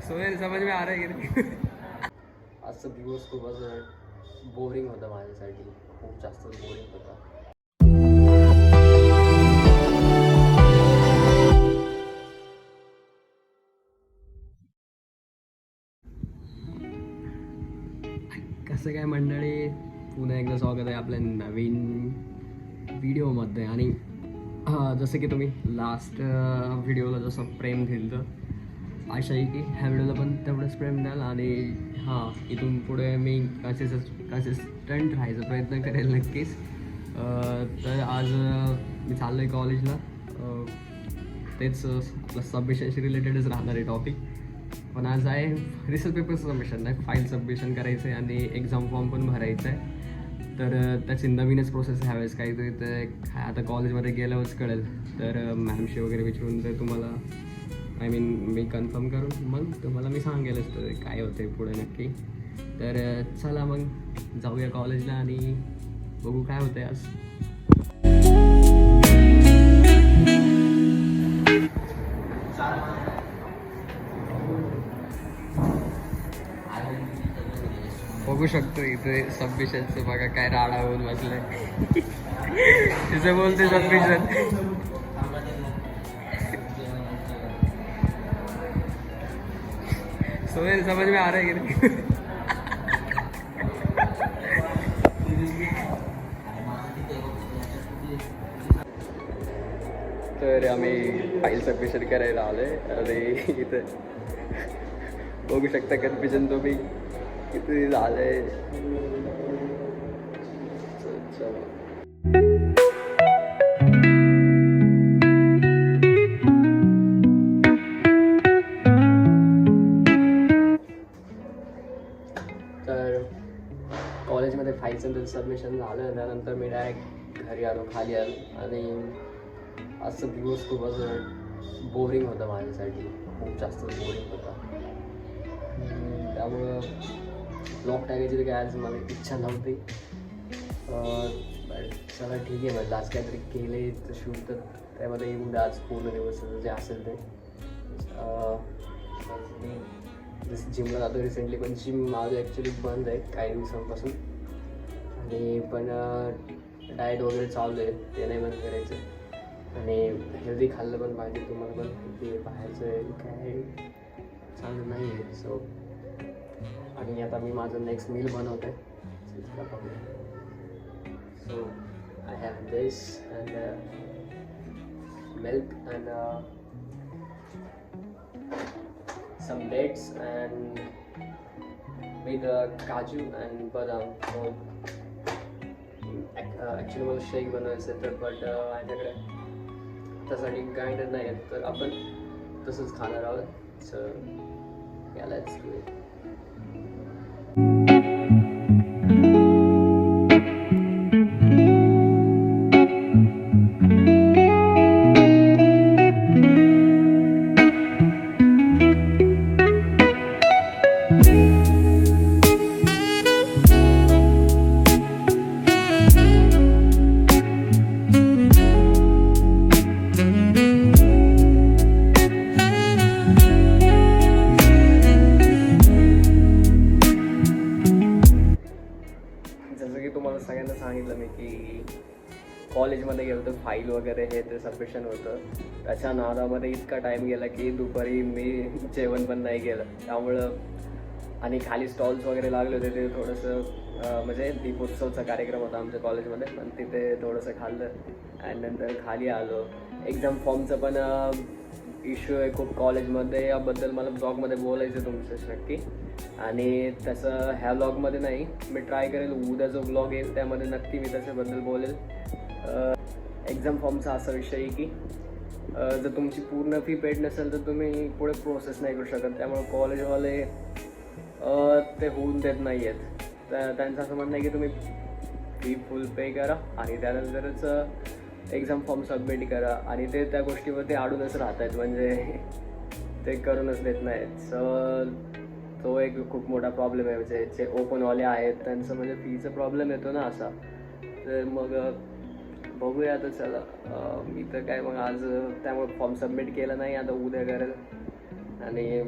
सोहेल समज में आ रहा है की नाही? आजचा दिवस खूप असं बोरिंग होता माझ्यासाठी, खूप जास्त बोरिंग होता. कसं काय मंडळी, पुन्हा एकदा स्वागत आहे आपल्या नवीन व्हिडिओमध्ये. आणि जसं की तुम्ही लास्ट व्हिडिओला जसं प्रेम दिलं, तर आशा आहे की ह्या व्हिडिओला पण तेवढंच प्रेम द्याल. आणि इथून पुढे मी कन्सिस्टंट राहायचा प्रयत्न करेल नक्कीच. तर आज मी चाललो आहे कॉलेजला. तेच आपलं सबमिशनशी रिलेटेडच राहणार आहे टॉपिक. पण आज आहे रिसर्च पेपर सबमिशन, नाही फाईल सबमिशन करायचं आहे आणि एक्झाम फॉर्म पण भरायचं आहे. तर त्याची नवीनच प्रोसेस ह्यावेळेस काहीतरी तर आता कॉलेजमध्ये गेल्यावरच कळेल. तर मॅमशी वगैरे विचारून तर तुम्हाला मी कन्फर्म करून मग तुम्हाला मी सांगेलच तर काय होते पुढे नक्की. तर चला मग जाऊया कॉलेजला आणि बघू काय होतं आज. बघू शकतो इथे सबमिशनचं बघा काय राडा होऊन बसलंय. तिचं बोलते सबमिशन. सोहेल समझ में आ रहा है की नाही? तर आम्ही फाईल सबमिशन करायला आलोय आणि इथं बघू शकता कन्फ्युजन तुम्ही किती झालंय. तर कॉलेजमध्ये फाईलचं सबमिशन झालं, त्यानंतर मी डायरेक्ट घरी आलो, खाली आलो. आणि आजचा दिवस खूप असं बोरिंग होता माझ्यासाठी, खूप जास्त बोरिंग होता. त्यामुळं ब्लॉग टाकायची तर काय आज मला इच्छा नव्हती. चला ठीक आहे म्हटलं, आज काहीतरी केले तर शूट, तर त्यामध्ये येऊन आज पूर्ण दिवस जे असेल ते. मी जिमला जातो रिसेंटली, पण जिम माझं ॲक्च्युली बंद आहे काही दिवसांपासून. आणि पण डाएट वगैरे चालू आहे, ते नाही बंद करायचं. आणि हेल्दी खाल्लं पण पाहिजे. तुम्हाला पण ते बाहेरचं काय चांगलं नाही आहे. सो आणि आता मी माझं नेक्स्ट मील बनवतो आहे. So I have this and milk and some dates and with काजू and बदाम. So ॲक्च्युली मला शेक बनवायचं तर बट माझ्याकडे त्यासाठी ग्राइंडर नाही आहे, तर आपण तसंच खाणार आहोत. So let's do it. जसं की तुम्हाला सगळ्यांना सांगितलं मी की कॉलेजमध्ये गेलो तर फाईल वगैरे हे ते सबमिशन होतं. त्याच्या नादामध्ये इतका टाईम गेला की दुपारी मी जेवण पण नाही केलं. त्यामुळं आणि खाली स्टॉल्स वगैरे लागले होते, ते थोडंसं म्हणजे दीपोत्सवचा कार्यक्रम होता आमच्या कॉलेजमध्ये, पण तिथे थोडंसं खाल्लं आणि नंतर खाली आलो. एक्झाम फॉर्मचं पण इश्यू आहे खूप कॉलेजमध्ये, याबद्दल मला ब्लॉगमध्ये बोलायचं तुमचं नक्की. आणि तसं ह्या ब्लॉगमध्ये नाही, मी ट्राय करेल उद्या जो ब्लॉग येईल त्यामध्ये नक्की मी त्याच्याबद्दल बोलेल. एक्झाम फॉर्मचा असा विषय आहे की जर तुमची पूर्ण फी पेड नसेल तर तुम्ही पुढे प्रोसेस नाही करू शकत. त्यामुळे कॉलेजवाले ते होऊन देत नाही आहेत. त्यांचं असं म्हणणं आहे की तुम्ही फी फुल पे करा आणि त्यानंतरच एक्झाम फॉर्म सबमिट करा. आणि ते त्या गोष्टीवरती अडूनच राहत आहेत, म्हणजे ते करूनच देत नाहीत. सो तो एक खूप मोठा प्रॉब्लेम आहे. म्हणजे जे ओपनवाले आहेत त्यांचं म्हणजे फीचा प्रॉब्लेम येतो ना असा. तर मग बघूया आता. चला मी तर काय मग आज त्यामुळे फॉर्म सबमिट केलं नाही, आता उद्या करेल. आणि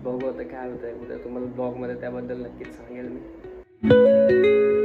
बघू आता काय होतं आहे. उद्या तुम्हाला ब्लॉगमध्ये त्याबद्दल नक्कीच सांगेल मी.